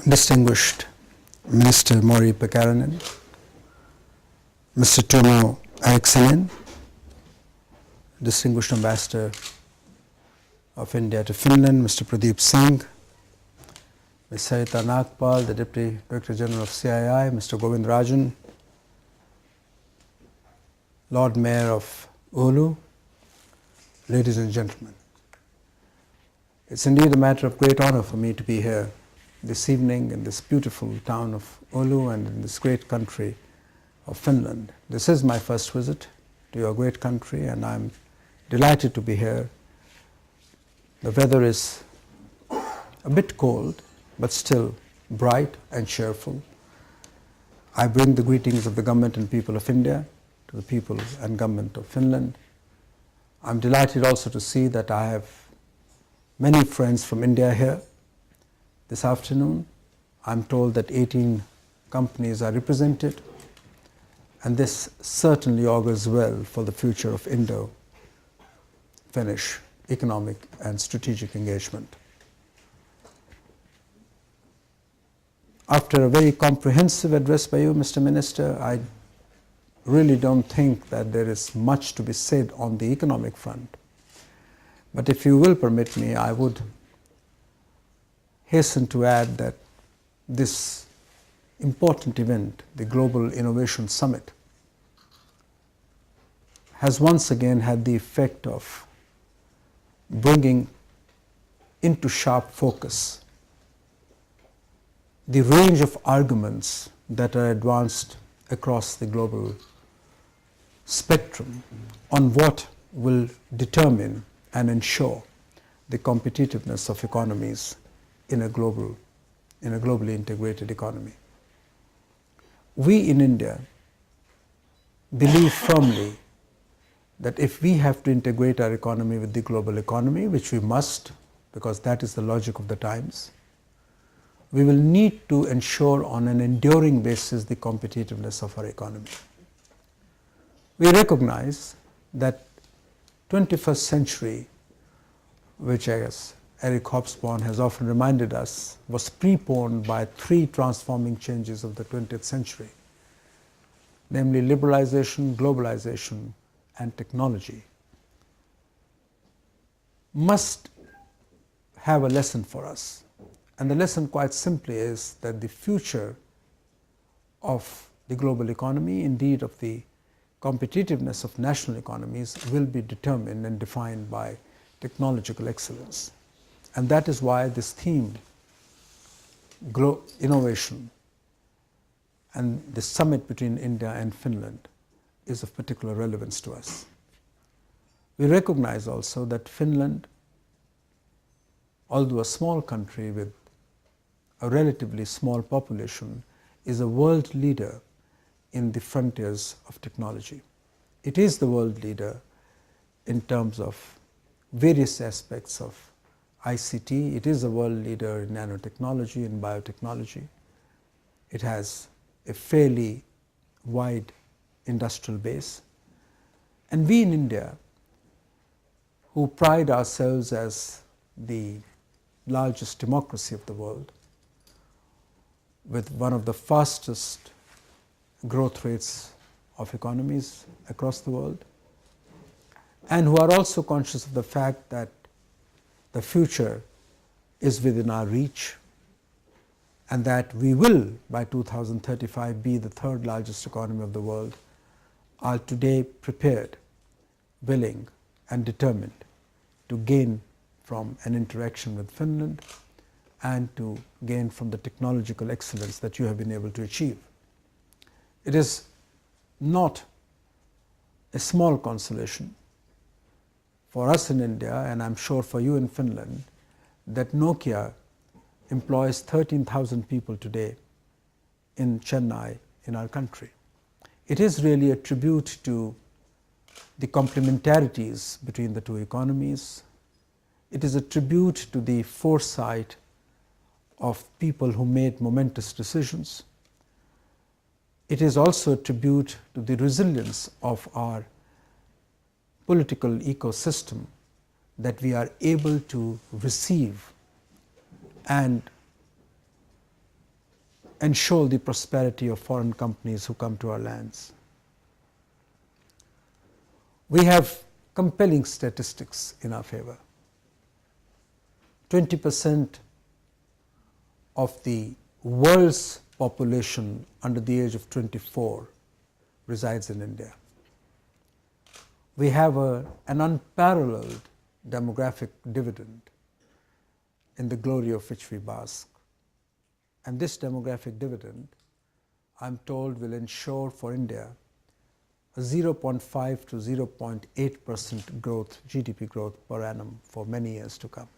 Distinguished Minister Maury Pekkarinen, Mr. Tomo Erikssonen, Distinguished Ambassador of India to Finland, Mr. Pradeep Singh, Ms. Sarita Nagpal, the Deputy Director General of CII, Mr. Govind Rajan, Lord Mayor of Oulu, ladies and gentlemen. It's indeed a matter of great honor for me to be here this evening in this beautiful town of Oulu and in this great country of Finland. This is my first visit to your great country and I'm delighted to be here. The weather is a bit cold but still bright and cheerful. I bring the greetings of the government and people of India to the people and government of Finland. I'm delighted also to see that I have many friends from India here. This afternoon, I'm told that 18 companies are represented, and this certainly augurs well for the future of Indo-Finnish economic and strategic engagement. After a very comprehensive address by you, Mr. Minister, I really don't think that there is much to be said on the economic front. But if you will permit me, I would hasten to add that this important event, the Global Innovation Summit, has once again had the effect of bringing into sharp focus the range of arguments that are advanced across the global spectrum on what will determine and ensure the competitiveness of economies in a globally integrated economy. We in India believe firmly that if we have to integrate our economy with the global economy, which we must, because that is the logic of the times, we will need to ensure on an enduring basis the competitiveness of our economy. We recognize that 21st century, which as Eric Hobsbawm has often reminded us, was preponed by three transforming changes of the 20th century, namely liberalization, globalization, and technology, must have a lesson for us. And the lesson quite simply is that the future of the global economy, indeed of the competitiveness of national economies, will be determined and defined by technological excellence. And that is why this theme, innovation, and the summit between India and Finland is of particular relevance to us. We recognize also that Finland, although a small country with a relatively small population, is a world leader in the frontiers of technology. It is the world leader in terms of various aspects of ICT. It is a world leader in nanotechnology and biotechnology. It has a fairly wide industrial base. And we in India, who pride ourselves as the largest democracy of the world, with one of the fastest growth rates of economies across the world, and who are also conscious of the fact that the future is within our reach and that we will by 2035 be the third largest economy of the world, are today prepared, willing and determined to gain from an interaction with Finland and to gain from the technological excellence that you have been able to achieve. It is not a small consolation for us in India, and I'm sure for you in Finland, that Nokia employs 13,000 people today in Chennai, in our country. It is really a tribute to the complementarities between the two economies. It is a tribute to the foresight of people who made momentous decisions. It is also a tribute to the resilience of our political ecosystem, that we are able to receive and ensure the prosperity of foreign companies who come to our lands. We have compelling statistics in our favor. 20% of the world's population under the age of 24 resides in India. We have an unparalleled demographic dividend in the glory of which we bask. And this demographic dividend, I'm told, will ensure for India a 0.5 to 0.8% growth, GDP growth per annum for many years to come.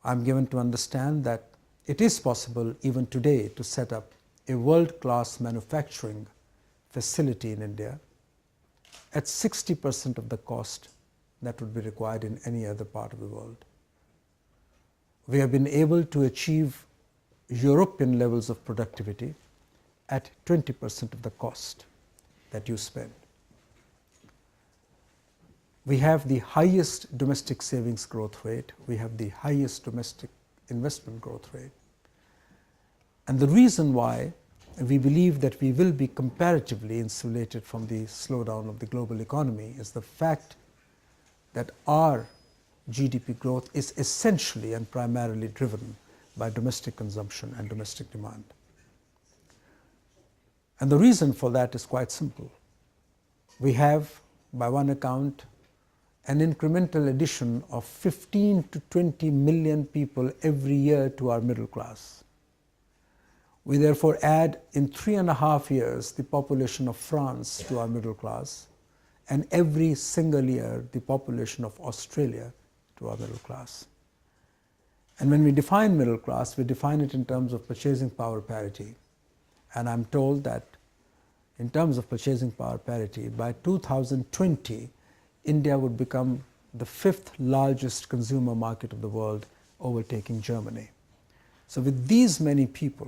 I'm given to understand that it is possible even today to set up a world-class manufacturing facility in India at 60% of the cost that would be required in any other part of the world. We have been able to achieve European levels of productivity at 20% of the cost that you spend. We have the highest domestic savings growth rate, we have the highest domestic investment growth rate. And the reason why we believe that we will be comparatively insulated from the slowdown of the global economy is the fact that our GDP growth is essentially and primarily driven by domestic consumption and domestic demand. And the reason for that is quite simple. We have, by one account, an incremental addition of 15 to 20 million people every year to our middle class. We therefore add in 3.5 years the population of France to our middle class, and every single year the population of Australia to our middle class. And when we define middle class, we define it in terms of purchasing power parity. And I'm told that in terms of purchasing power parity, by 2020, India would become the 5th largest consumer market of the world, overtaking Germany. So with these many people,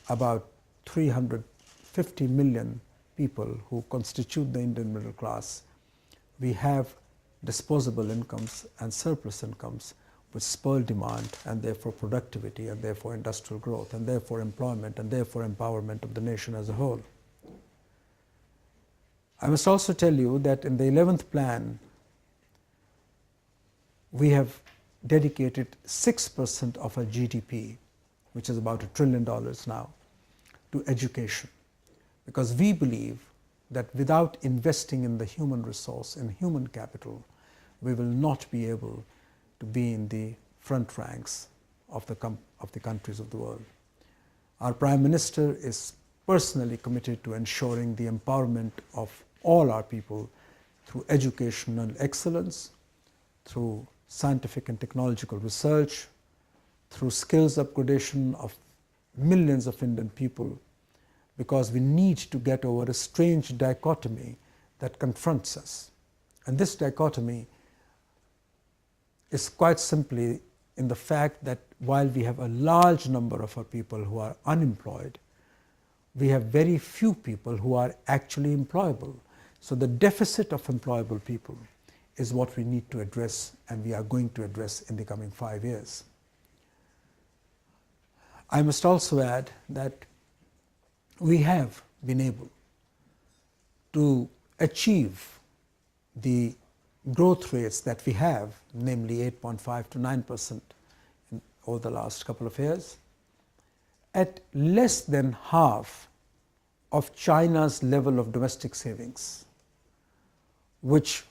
about 350 million people who constitute the Indian middle class, we have disposable incomes and surplus incomes which spur demand and therefore productivity and therefore industrial growth and therefore employment and therefore empowerment of the nation as a whole. I must also tell you that in the 11th plan, we have dedicated 6% of our GDP, which is about $1 trillion now, to education, because we believe that without investing in the human resource, in human capital, we will not be able to be in the front ranks of the countries of the world. Our Prime Minister is personally committed to ensuring the empowerment of all our people through educational excellence, through scientific and technological research, through skills upgradation of millions of Indian people, because we need to get over a strange dichotomy that confronts us. And this dichotomy is quite simply in the fact that while we have a large number of our people who are unemployed, we have very few people who are actually employable. So the deficit of employable people is what we need to address, and we are going to address in the coming 5 years. I must also add that we have been able to achieve the growth rates that we have, namely 8.5 to 9% over the last couple of years, at less than half of China's level of domestic savings, which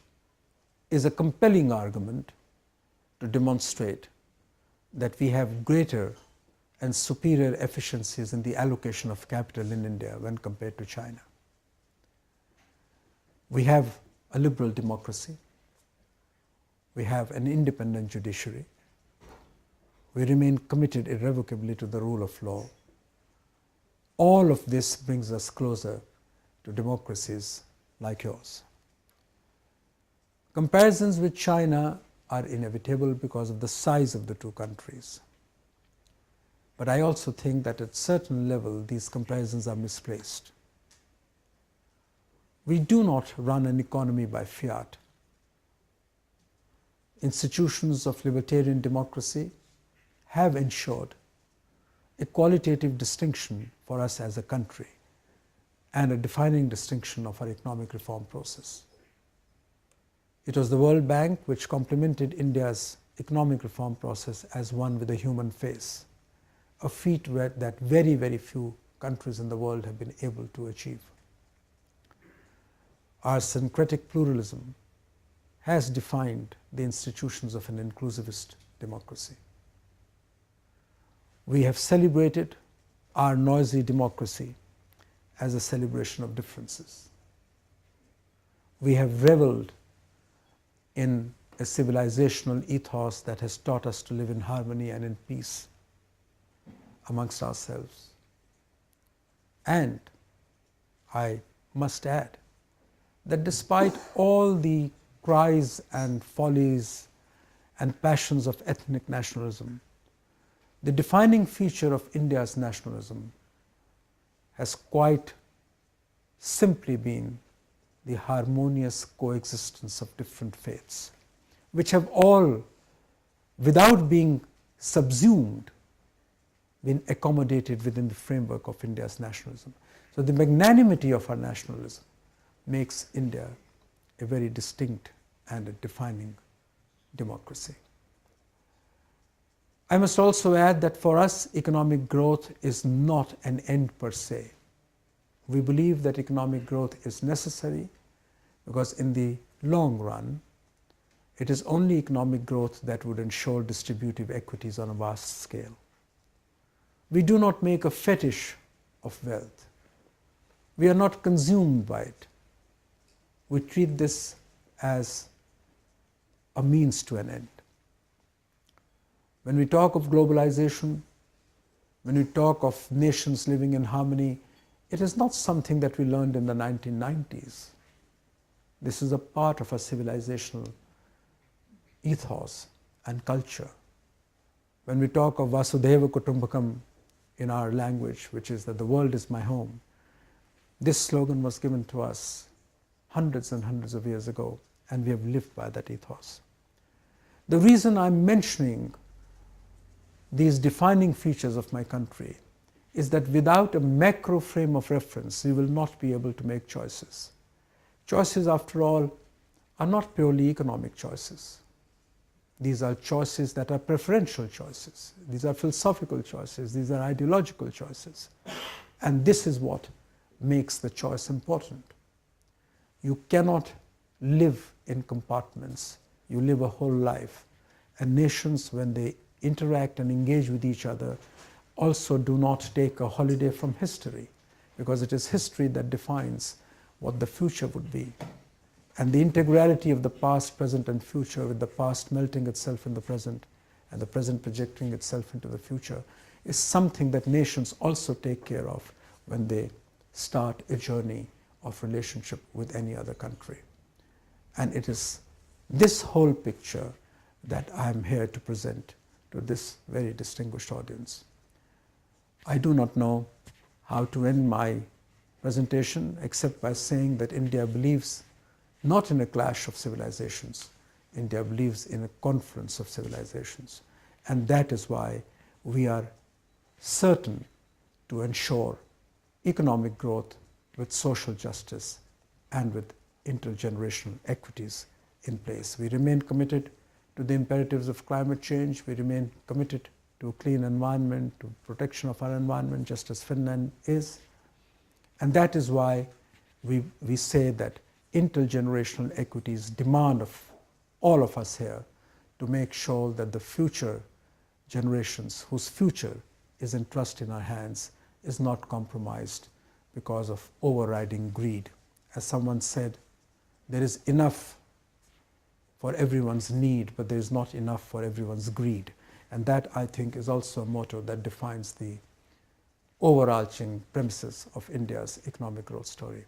is a compelling argument to demonstrate that we have greater and superior efficiencies in the allocation of capital in India when compared to China. We have a liberal democracy. We have an independent judiciary. We remain committed irrevocably to the rule of law. All of this brings us closer to democracies like yours. Comparisons with China are inevitable because of the size of the two countries. But I also think that at a certain level, these comparisons are misplaced. We do not run an economy by fiat. Institutions of libertarian democracy have ensured a qualitative distinction for us as a country and a defining distinction of our economic reform process. It was the World Bank which complimented India's economic reform process as one with a human face, a feat that very, very few countries in the world have been able to achieve. Our syncretic pluralism has defined the institutions of an inclusivist democracy. We have celebrated our noisy democracy as a celebration of differences. We have reveled in a civilizational ethos that has taught us to live in harmony and in peace amongst ourselves. And I must add that despite all the cries and follies and passions of ethnic nationalism, the defining feature of India's nationalism has quite simply been the harmonious coexistence of different faiths, which have all, without being subsumed, been accommodated within the framework of India's nationalism. So the magnanimity of our nationalism makes India a very distinct and a defining democracy. I must also add that for us, economic growth is not an end per se. We believe that economic growth is necessary because in the long run, it is only economic growth that would ensure distributive equities on a vast scale. We do not make a fetish of wealth. We are not consumed by it. We treat this as a means to an end. When we talk of globalization, when we talk of nations living in harmony, it is not something that we learned in the 1990s. This is a part of our civilizational ethos and culture. When we talk of Vasudhaiva Kutumbakam in our language, which is that the world is my home, this slogan was given to us hundreds and hundreds of years ago, and we have lived by that ethos. The reason I'm mentioning these defining features of my country is that without a macro frame of reference, we will not be able to make choices. Choices, after all, are not purely economic choices. These are choices that are preferential choices. These are philosophical choices. These are ideological choices. And this is what makes the choice important. You cannot live in compartments. You live a whole life. And nations, when they interact and engage with each other, also do not take a holiday from history, because it is history that defines what the future would be. And the integrality of the past, present and future, with the past melting itself in the present and the present projecting itself into the future, is something that nations also take care of when they start a journey of relationship with any other country. And it is this whole picture that I am here to present to this very distinguished audience. I do not know how to end my presentation except by saying that India believes not in a clash of civilizations. India believes in a confluence of civilizations. And that is why we are certain to ensure economic growth with social justice and with intergenerational equities in place. We remain committed to the imperatives of climate change. We remain committed to a clean environment, to protection of our environment, just as Finland is. And that is why we say that intergenerational equities demand of all of us here to make sure that the future generations, whose future is entrusted in our hands, is not compromised because of overriding greed. As someone said, there is enough for everyone's need, but there is not enough for everyone's greed. And that, I think, is also a motto that defines the overarching premises of India's economic growth story.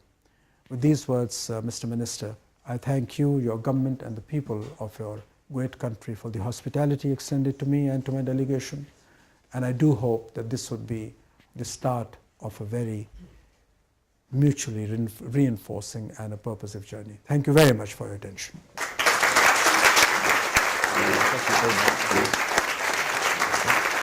With these words, Mr. Minister, I thank you, your government, and the people of your great country for the hospitality extended to me and to my delegation. And I do hope that this would be the start of a very mutually reinforcing and a purposive journey. Thank you very much for your attention. Thank you very much.